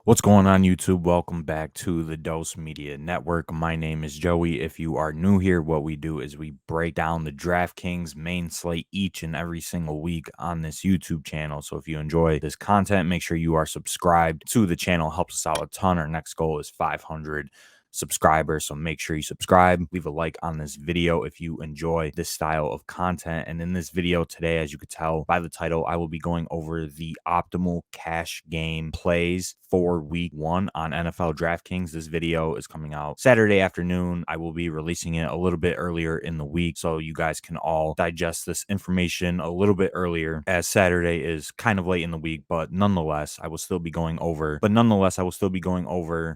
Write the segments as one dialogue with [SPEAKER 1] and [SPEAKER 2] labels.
[SPEAKER 1] What's going on, YouTube? Welcome back to the Dose Media Network. My name is Joey. If you are new here, what we do is we break down the Draftkings main slate each and every single week on this YouTube channel. So if you enjoy this content, make sure you are subscribed to the channel. Helps us out a ton. Our next goal is 500 subscribers, so make sure you subscribe, leave a like on this video if you enjoy this style of content. And in this video today, as you could tell by the title, I will be going over the optimal cash game plays for week 1 on NFL DraftKings. This video is coming out Saturday afternoon. I will be releasing it a little bit earlier in the week so you guys can all digest this information a little bit earlier, as Saturday is kind of late in the week. But nonetheless, I will still be going over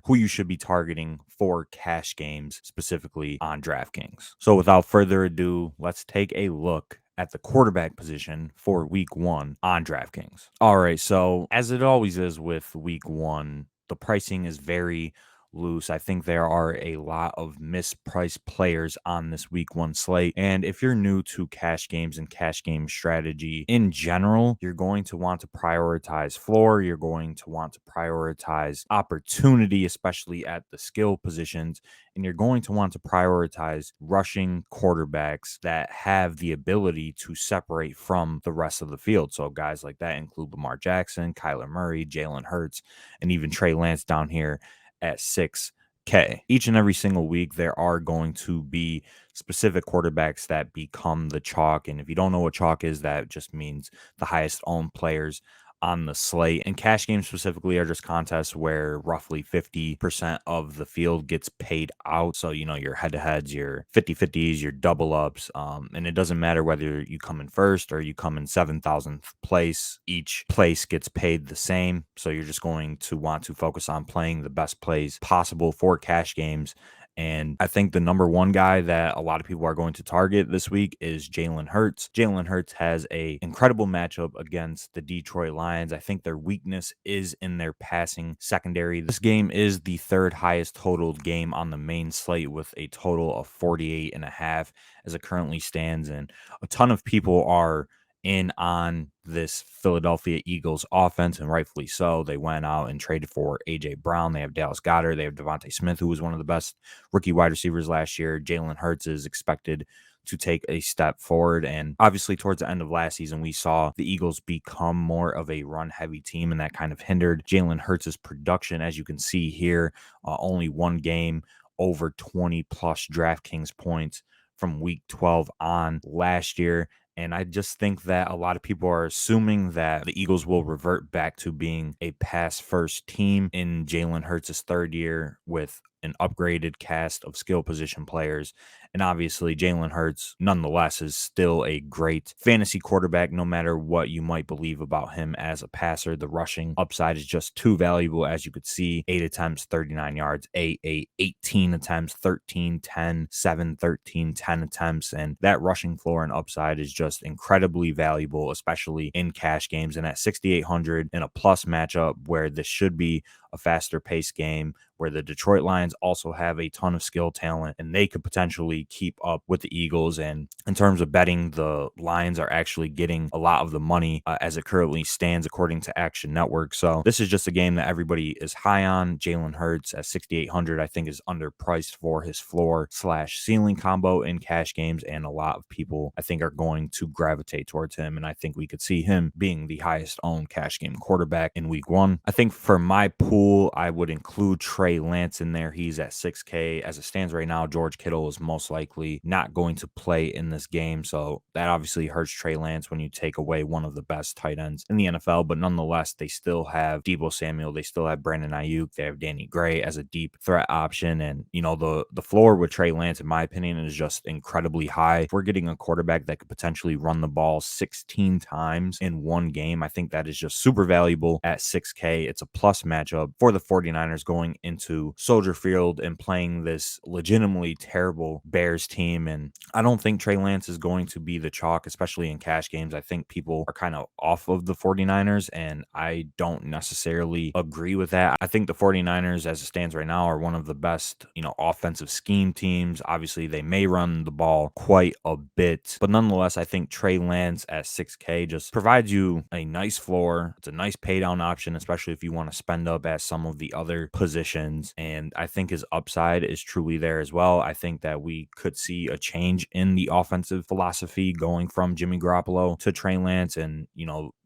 [SPEAKER 1] who you should be targeting for cash games, specifically on DraftKings. So without further ado, let's take a look at the quarterback position for week 1 on DraftKings. All right, so as it always is with week 1, the pricing is very loose. I think there are a lot of mispriced players on this week 1 slate. And if you're new to cash games and cash game strategy in general, you're going to want to prioritize floor. You're going to want to prioritize opportunity, especially at the skill positions. And you're going to want to prioritize rushing quarterbacks that have the ability to separate from the rest of the field. So guys like that include Lamar Jackson, Kyler Murray, Jalen Hurts, and even Trey Lance down here at 6K. Each and every single week, there are going to be specific quarterbacks that become the chalk. And if you don't know what chalk is, that just means the highest owned players on the slate. And cash games specifically are just contests where roughly 50% of the field gets paid out. So, you know, your head-to-heads, your 50-50s, your double-ups, and it doesn't matter whether you come in first or you come in 7,000th place. Each place gets paid the same. So you're just going to want to focus on playing the best plays possible for cash games. And I think the number one guy that a lot of people are going to target this week is Jalen Hurts. Jalen Hurts has an incredible matchup against the Detroit Lions. I think their weakness is in their passing secondary. This game is the third highest totaled game on the main slate with a total of 48.5 as it currently stands. And a ton of people are in on this Philadelphia Eagles offense, and rightfully so. They went out and traded for A.J. Brown. They have Dallas Goedert. They have Devontae Smith, who was one of the best rookie wide receivers last year. Jalen Hurts is expected to take a step forward. And obviously, towards the end of last season, we saw the Eagles become more of a run-heavy team, and that kind of hindered Jalen Hurts' production. As you can see here, only one game over 20-plus DraftKings points from week 12 on last year. And I just think that a lot of people are assuming that the Eagles will revert back to being a pass-first team in Jalen Hurts' third year with an upgraded cast of skill position players. And obviously, Jalen Hurts, nonetheless, is still a great fantasy quarterback, no matter what you might believe about him as a passer. The rushing upside is just too valuable. As you could see, 8 attempts, 39 yards, 18 attempts, 13, 10, 7, 13, 10 attempts. And that rushing floor and upside is just incredibly valuable, especially in cash games. And at 6,800 in a plus matchup where this should be a faster paced game, where the Detroit Lions also have a ton of skill talent and they could potentially keep up with the Eagles. And in terms of betting, the Lions are actually getting a lot of the money as it currently stands, according to Action Network. So this is just a game that everybody is high on. Jalen Hurts at 6,800, I think, is underpriced for his floor/ceiling combo in cash games. And a lot of people, I think, are going to gravitate towards him. And I think we could see him being the highest owned cash game quarterback in week 1. I think for my pool, I would include Trey Lance in there. He's at 6K. As it stands right now, George Kittle is most likely not going to play in this game. So that obviously hurts Trey Lance when you take away one of the best tight ends in the NFL. But nonetheless, they still have Deebo Samuel. They still have Brandon Ayuk. They have Danny Gray as a deep threat option. And, you know, the floor with Trey Lance, in my opinion, is just incredibly high. If we're getting a quarterback that could potentially run the ball 16 times in one game, I think that is just super valuable at 6K. It's a plus matchup for the 49ers going into Soldier Field and playing this legitimately terrible Bears team. And I don't think Trey Lance is going to be the chalk, especially in cash games. I think people are kind of off of the 49ers, and I don't necessarily agree with that. I think the 49ers, as it stands right now, are one of the best, you know, offensive scheme teams. Obviously, they may run the ball quite a bit, but nonetheless, I think Trey Lance at 6K just provides you a nice floor. It's a nice pay down option, especially if you want to spend up at as some of the other positions. And I think his upside is truly there as well. I think that we could see a change in the offensive philosophy going from Jimmy Garoppolo to Trey Lance. And,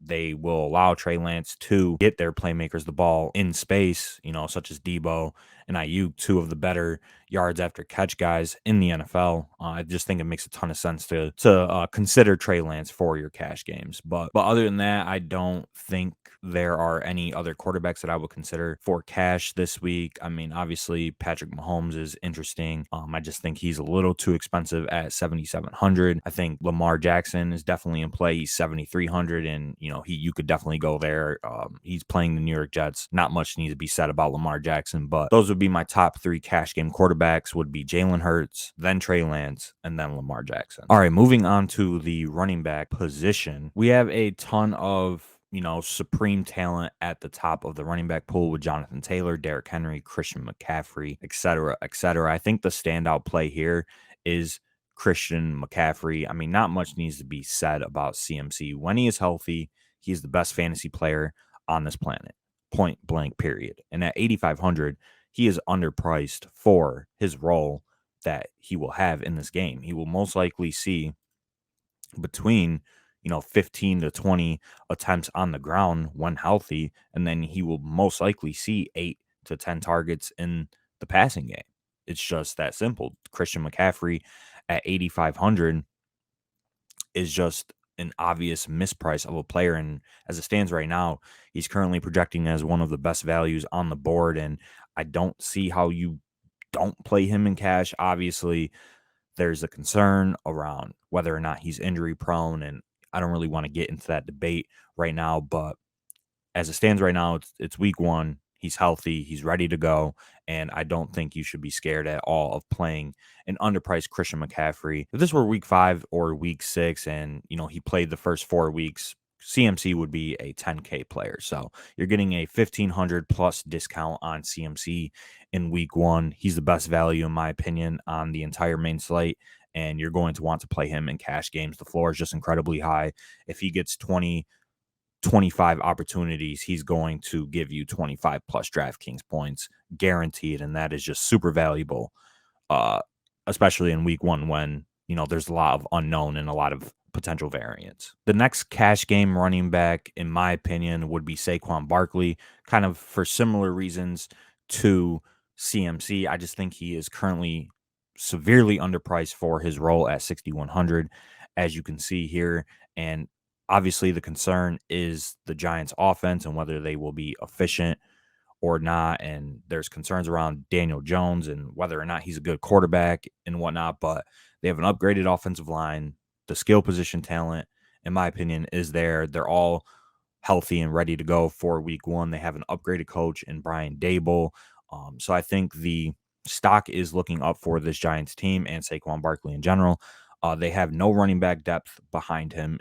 [SPEAKER 1] they will allow Trey Lance to get their playmakers the ball in space, such as Debo and Ayuk, two of the better yards after catch guys in the NFL. I just think it makes a ton of sense to consider Trey Lance for your cash games. But other than that, I don't think there are any other quarterbacks that I would consider for cash this week. I mean, obviously Patrick Mahomes is interesting. I just think he's a little too expensive at 7,700. I think Lamar Jackson is definitely in play. He's 7,300, and you could definitely go there. He's playing the New York Jets. Not much needs to be said about Lamar Jackson, but those would be my top 3 cash game quarterbacks. Would be Jalen Hurts, then Trey Lance, and then Lamar Jackson. All right, moving on to the running back position. We have a ton of supreme talent at the top of the running back pool with Jonathan Taylor, Derrick Henry, Christian McCaffrey, etc., etc. I think the standout play here is Christian McCaffrey. I mean, not much needs to be said about CMC. When he is healthy, he's the best fantasy player on this planet. Point blank, period. And at 8,500, he is underpriced for his role that he will have in this game. He will most likely see between 15 to 20 attempts on the ground when healthy, and then he will most likely see 8 to 10 targets in the passing game. It's just that simple. Christian McCaffrey at 8,500 is just an obvious misprice of a player, and as it stands right now, he's currently projecting as one of the best values on the board, and I don't see how you don't play him in cash. Obviously, there's a concern around whether or not he's injury prone, and I don't really want to get into that debate right now, but as it stands right now, it's week 1. He's healthy. He's ready to go. And I don't think you should be scared at all of playing an underpriced Christian McCaffrey. If this were week 5 or week 6 and, he played the first 4 weeks, CMC would be a 10K player. So you're getting a 1,500 plus discount on CMC in week 1. He's the best value, in my opinion, on the entire main slate. And you're going to want to play him in cash games. The floor is just incredibly high. If he gets 25 opportunities, he's going to give you 25 plus DraftKings points guaranteed. And that is just super valuable, especially in week 1 when, there's a lot of unknown and a lot of potential variants. The next cash game running back, in my opinion, would be Saquon Barkley, kind of for similar reasons to CMC. I just think he is currently severely underpriced for his role at 6,100, as you can see here. And obviously, the concern is the Giants' offense and whether they will be efficient or not. And there's concerns around Daniel Jones and whether or not he's a good quarterback and whatnot. But they have an upgraded offensive line. The skill position talent, in my opinion, is there. They're all healthy and ready to go for week 1. They have an upgraded coach in Brian Daboll. So I think the stock is looking up for this Giants team and Saquon Barkley in general. They have no running back depth behind him.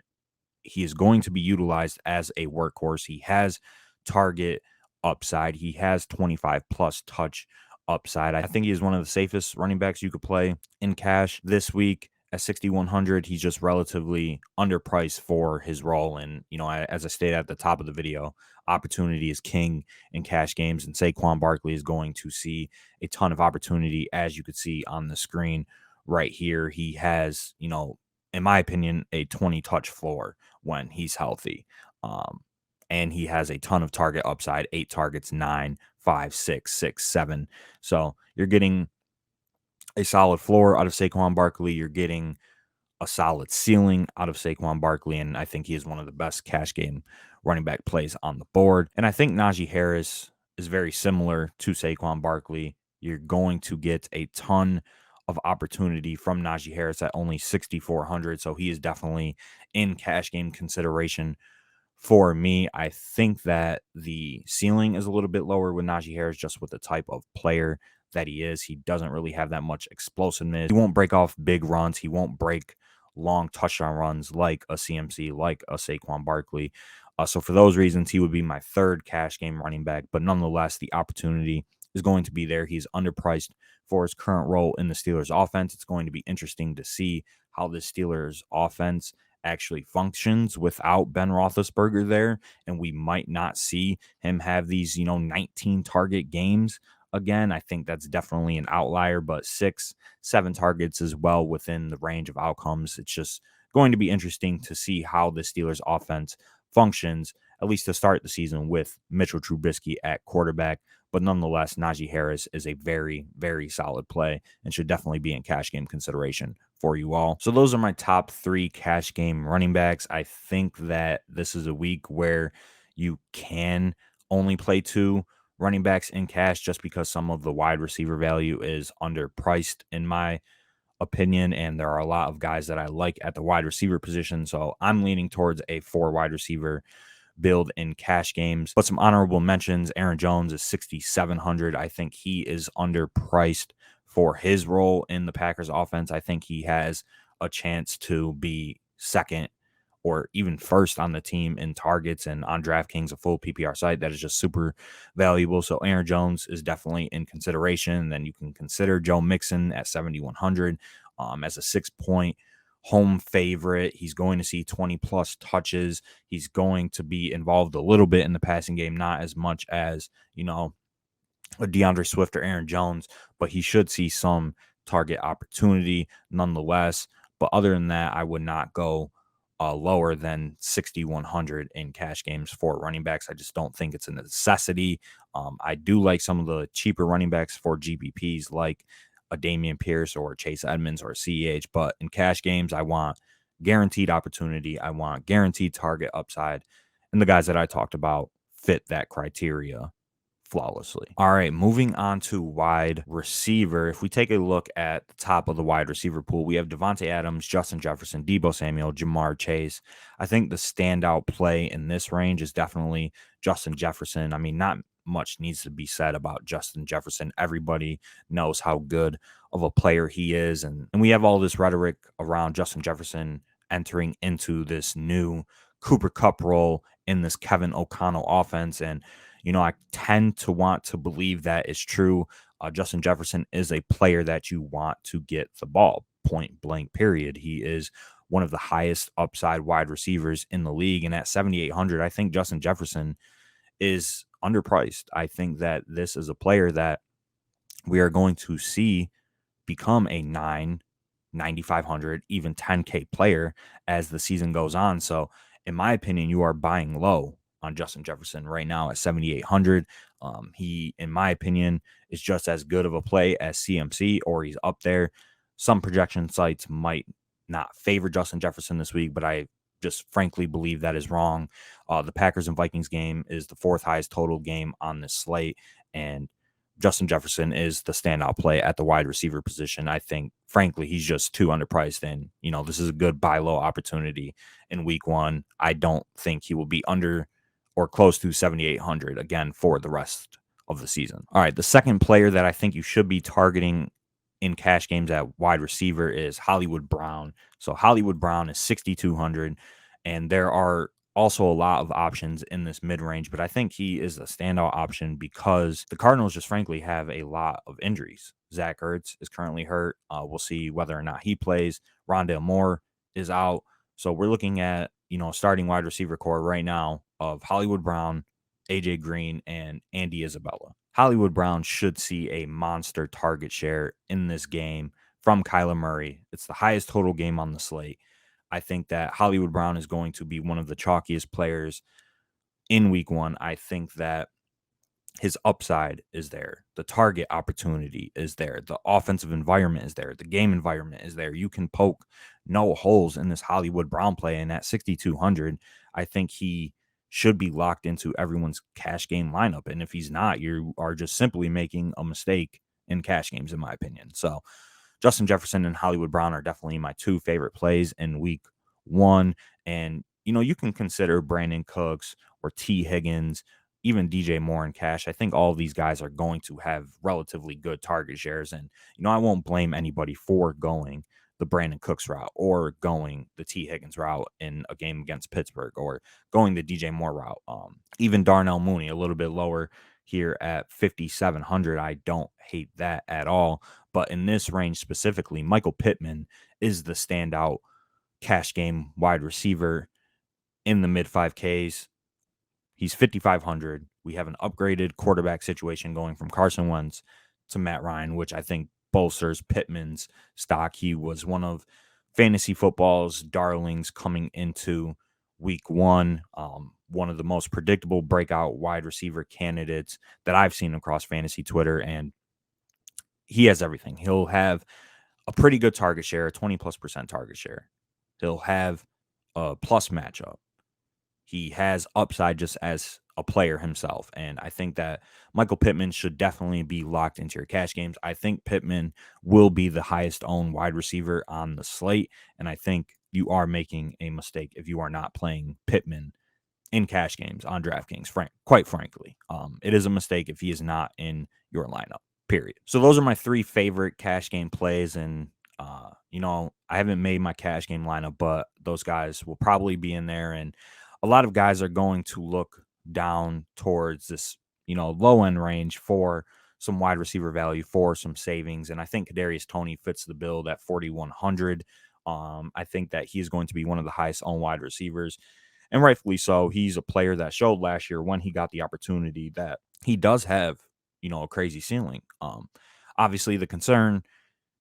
[SPEAKER 1] He is going to be utilized as a workhorse. He has target upside. He has 25 plus touch upside. I think he is one of the safest running backs you could play in cash this week. At 6,100, he's just relatively underpriced for his role. And, as I stated at the top of the video, opportunity is king in cash games. And Saquon Barkley is going to see a ton of opportunity, as you could see on the screen right here. He has, in my opinion, a 20 touch floor when he's healthy. And he has a ton of target upside, 8 targets, 9, 5, 6, 6, 7. So you're getting a solid floor out of Saquon Barkley. You're getting a solid ceiling out of Saquon Barkley. And I think he is one of the best cash game running back plays on the board. And I think Najee Harris is very similar to Saquon Barkley. You're going to get a ton of opportunity from Najee Harris at only 6,400. So he is definitely in cash game consideration for me. I think that the ceiling is a little bit lower with Najee Harris, just with the type of player that he is. He doesn't really have that much explosiveness. He won't break off big runs. He won't break long touchdown runs like a CMC, like a Saquon Barkley. So for those reasons, he would be my 3rd cash game running back. But nonetheless, the opportunity is going to be there. He's underpriced for his current role in the Steelers offense. It's going to be interesting to see how the Steelers offense actually functions without Ben Roethlisberger there, and we might not see him have these, 19 target games again. I think that's definitely an outlier, but 6, 7 targets is well within the range of outcomes. It's just going to be interesting to see how the Steelers offense functions, at least to start the season, with Mitchell Trubisky at quarterback. But nonetheless, Najee Harris is a very, very solid play and should definitely be in cash game consideration for you all. So those are my top 3 cash game running backs. I think that this is a week where you can only play 2 running backs in cash just because some of the wide receiver value is underpriced in my opinion, and there are a lot of guys that I like at the wide receiver position. So I'm leaning towards a 4 wide receiver build in cash games. But some honorable mentions: Aaron Jones is 6,700. I think he is underpriced for his role in the Packers offense. I think he has a chance to be second or even first on the team in targets, and on DraftKings, a full PPR site, that is just super valuable. So Aaron Jones is definitely in consideration. And then you can consider Joe Mixon at 7,100 as a 6-point home favorite. He's going to see 20 plus touches. He's going to be involved a little bit in the passing game, not as much as, a DeAndre Swift or Aaron Jones, but he should see some target opportunity nonetheless. But other than that, I would not go lower than 6,100 in cash games for running backs. I just don't think it's a necessity. I do like some of the cheaper running backs for GPPs, like a Dameon Pierce or Chase Edmonds or CH. But in cash games, I want guaranteed opportunity. I want guaranteed target upside. And the guys that I talked about fit that criteria flawlessly. All right, moving on to wide receiver. If we take a look at the top of the wide receiver pool, we have Devontae Adams, Justin Jefferson, Deebo Samuel, Jamar Chase. I think the standout play in this range is definitely Justin Jefferson. I mean, not much needs to be said about Justin Jefferson. Everybody knows how good of a player he is. And we have all this rhetoric around Justin Jefferson entering into this new Cooper Kupp role in this Kevin O'Connell offense. And I tend to want to believe that is true. Justin Jefferson is a player that you want to get the ball, point blank, period. He is one of the highest upside wide receivers in the league. And at 7,800, I think Justin Jefferson is underpriced. I think that this is a player that we are going to see become a 9,500, even 10K player as the season goes on. So, in my opinion, you are buying low on Justin Jefferson right now at 7,800. He, in my opinion, is just as good of a play as CMC, or he's up there. Some projection sites might not favor Justin Jefferson this week, but I just frankly believe that is wrong. The Packers and Vikings game is the 4th highest total game on this slate, and Justin Jefferson is the standout play at the wide receiver position. I think, frankly, he's just too underpriced, and this is a good buy low opportunity in week 1. I don't think he will be under or close to 7,800 again for the rest of the season. All right, the second player that I think you should be targeting in cash games at wide receiver is Hollywood Brown. So Hollywood Brown is 6,200, and there are also a lot of options in this mid-range, but I think he is a standout option because the Cardinals just frankly have a lot of injuries. Zach Ertz is currently hurt. We'll see whether or not he plays. Rondale Moore is out. So we're looking at, starting wide receiver core right now of Hollywood Brown, AJ Green, and Andy Isabella. Hollywood Brown should see a monster target share in this game from Kyler Murray. It's the highest total game on the slate. I think that Hollywood Brown is going to be one of the chalkiest players in week 1. I think that his upside is there. The target opportunity is there. The offensive environment is there. The game environment is there. You can poke no holes in this Hollywood Brown play. And at 6,200, I think he should be locked into everyone's cash game lineup. And if he's not, you are just simply making a mistake in cash games, in my opinion. So Justin Jefferson and Hollywood Brown are definitely my 2 favorite plays in week 1. And, you can consider Brandon Cooks or T. Higgins, even DJ Moore in cash. I think all of these guys are going to have relatively good target shares. And, I won't blame anybody for going the Brandon Cooks route or going the T. Higgins route in a game against Pittsburgh or going the DJ Moore route. Even Darnell Mooney, a little bit lower here at 5,700. I don't hate that at all. But in this range specifically, Michael Pittman is the standout cash game wide receiver in the mid 5Ks. He's 5,500. We have an upgraded quarterback situation going from Carson Wentz to Matt Ryan, which I think bolsters Pittman's stock. He was one of fantasy football's darlings coming into week one. One of the most predictable breakout wide receiver candidates that I've seen across fantasy Twitter. And he has everything. He'll have a pretty good target share, a 20+% target share. He'll have a plus matchup. He has upside just as a player himself. And I think that Michael Pittman should definitely be locked into your cash games. I think Pittman will be the highest owned wide receiver on the slate. And I think you are making a mistake if you are not playing Pittman in cash games on DraftKings, quite frankly. It is a mistake if he is not in your lineup, period. So those are my three favorite cash game plays. And, I haven't made my cash game lineup, but those guys will probably be in there. And a lot of guys are going to look down towards this, low end range for some wide receiver value, for some savings. And I think Kadarius Toney fits the bill at 4,100. I think that he's going to be one of the highest owned wide receivers. And rightfully so. He's a player that showed last year when he got the opportunity that he does have, a crazy ceiling. Obviously, the concern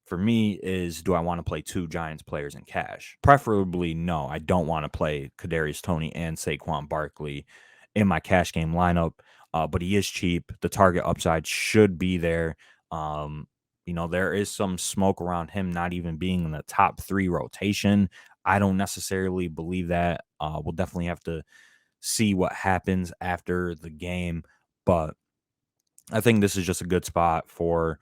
[SPEAKER 1] for me is, do I want to play two Giants players in cash? Preferably, no. I don't want to play Kadarius Toney and Saquon Barkley in my cash game lineup, but he is cheap. The target upside should be there. There is some smoke around him not even being in the top 3 rotation. I don't necessarily believe that. We'll definitely have to see what happens after the game, but I think this is just a good spot for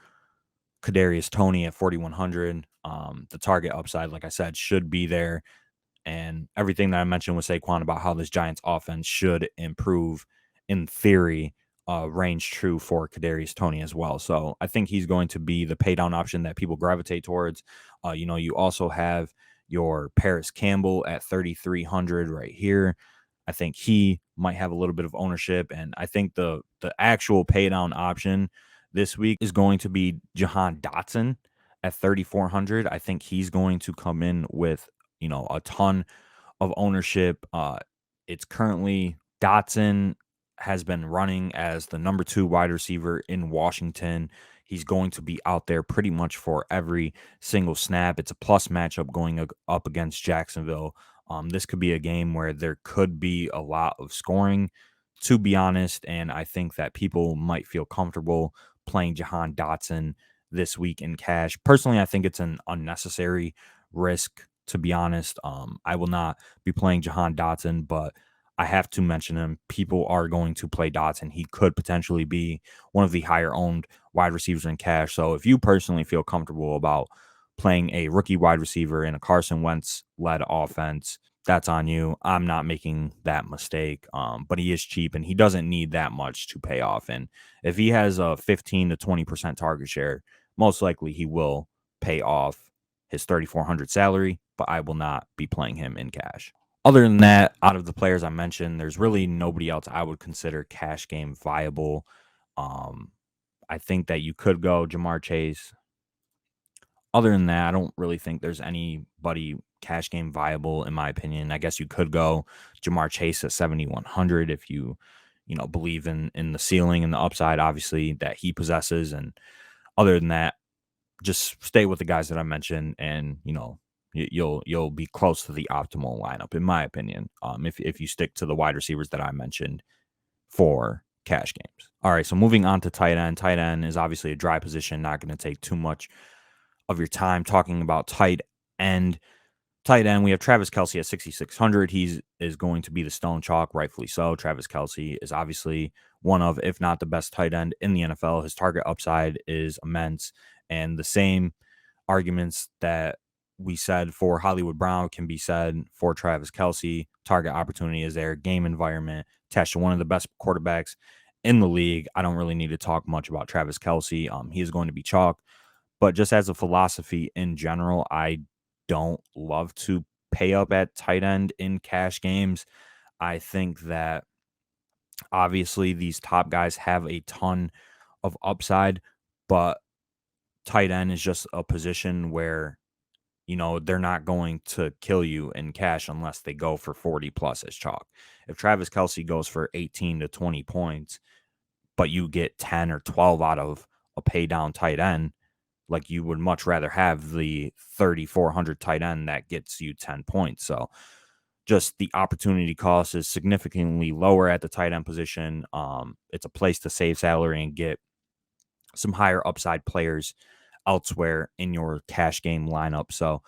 [SPEAKER 1] Kadarius Toney at 4,100. The target upside, like I said, should be there. And everything that I mentioned with Saquon about how this Giants offense should improve, in theory, range true for Kadarius Toney as well. So I think he's going to be the pay down option that people gravitate towards. You also have your Paris Campbell at 3,300 right here. I think he might have a little bit of ownership, and I think the actual pay down option this week is going to be Jahan Dotson at 3,400. I think he's going to come in with a ton of ownership. It's currently Dotson has been running as the number 2 wide receiver in Washington. He's going to be out there pretty much for every single snap. It's a plus matchup going up against Jacksonville. This could be a game where there could be a lot of scoring, to be honest, and I think that people might feel comfortable playing Jahan Dotson this week in cash. Personally, I think it's an unnecessary risk, to be honest. I will not be playing Jahan Dotson, but I have to mention him. People are going to play Dotson. He could potentially be one of the higher owned wide receivers in cash. So if you personally feel comfortable about playing a rookie wide receiver in a Carson Wentz led offense, that's on you. I'm not making that mistake. But he is cheap and he doesn't need that much to pay off. And if he has a 15 to 20% target share, most likely he will pay off his 3,400 salary, but I will not be playing him in cash. Other than that, out of the players I mentioned, there's really nobody else I would consider cash game viable. I think that you could go Jamar Chase. Other than that, I don't really think there's anybody cash game viable, in my opinion. I guess you could go Jamar Chase at 7,100 if you believe in the ceiling and the upside, obviously, that he possesses. And other than that, just stay with the guys that I mentioned, and you'll be close to the optimal lineup, in my opinion. If you stick to the wide receivers that I mentioned for cash games. All right, so moving on to tight end. Tight end is obviously a dry position, not going to take too much of your time talking about tight end. Tight end, we have Travis Kelce at 6,600. He is going to be the stone chalk, rightfully so. Travis Kelce is obviously one of, if not the best tight end in the NFL. His target upside is immense. And the same arguments that we said for Hollywood Brown can be said for Travis Kelce. Target opportunity is there. Game environment. Attached to one of the best quarterbacks in the league. I don't really need to talk much about Travis Kelce. He is going to be chalk. But just as a philosophy in general, I don't love to pay up at tight end in cash games. I think that obviously these top guys have a ton of upside, but tight end is just a position where they're not going to kill you in cash unless they go for 40 plus as chalk. If Travis Kelce goes for 18 to 20 points, but you get 10 or 12 out of a pay down tight end, like you would much rather have the 3,400 tight end that gets you 10 points. So just the opportunity cost is significantly lower at the tight end position. It's a place to save salary and get some higher upside players elsewhere in your cash game lineup. So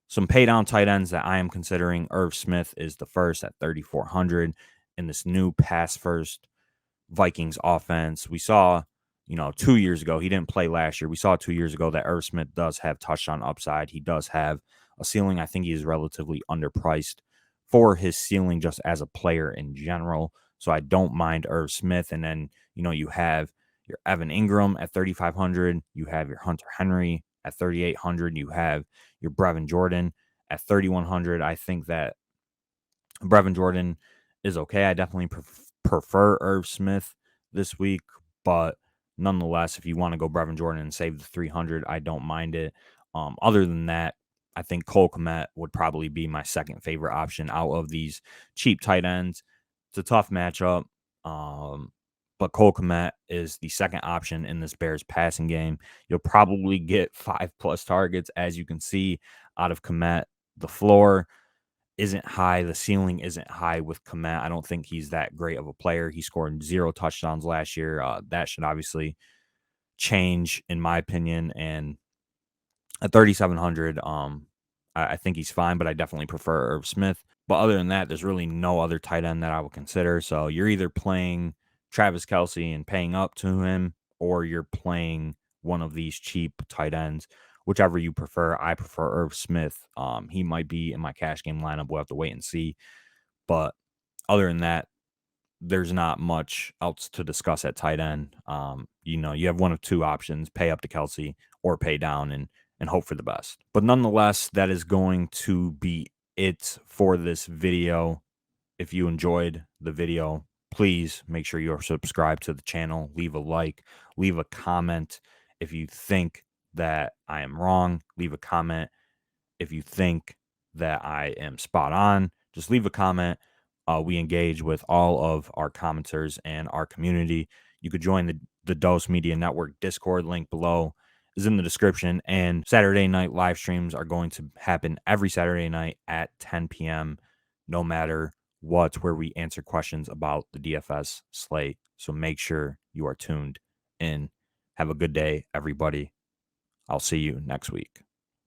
[SPEAKER 1] some pay down tight ends that I am considering. Irv Smith is the first at 3,400 in this new pass first Vikings offense. We saw, 2 years ago, he didn't play last year. We saw 2 years ago that Irv Smith does have touchdown upside. He does have a ceiling. I think he is relatively underpriced for his ceiling just as a player in general. So I don't mind Irv Smith. And then, you have your Evan Ingram at 3,500. You have your Hunter Henry at 3,800. You have your Brevin Jordan at 3,100. I think that Brevin Jordan is okay. I definitely prefer Irv Smith this week, but nonetheless, if you want to go Brevin Jordan and save the 300, I don't mind it. Other than that, I think Cole Kmet would probably be my second favorite option out of these cheap tight ends. It's a tough matchup, but Cole Kmet is the second option in this Bears passing game. You'll probably get 5+ targets, as you can see out of Kmet. The floor isn't high. The ceiling isn't high with Kmet. I don't think he's that great of a player. He scored 0 touchdowns last year. That should obviously change, in my opinion. And at 3,700, I think he's fine, but I definitely prefer Irv Smith. But other than that, there's really no other tight end that I would consider. So you're either playing Travis Kelce and paying up to him, or you're playing one of these cheap tight ends. Whichever you prefer. I prefer Irv Smith. He might be in my cash game lineup. We'll have to wait and see. But other than that, there's not much else to discuss at tight end. You have one of two options: pay up to Kelce or pay down and hope for the best. But nonetheless, that is going to be it for this video. If you enjoyed the video, please make sure you're subscribed to the channel. Leave a like, leave a comment if you think that I am wrong. Leave a comment if you think that I am spot on. Just leave a comment. We engage with all of our commenters and our community. You could join the Dose Media Network Discord. Link below is in the description. And Saturday night live streams are going to happen every Saturday night at 10 p.m. no matter what, where we answer questions about the DFS slate. So make sure you are tuned in. Have a good day, everybody. I'll see you next week.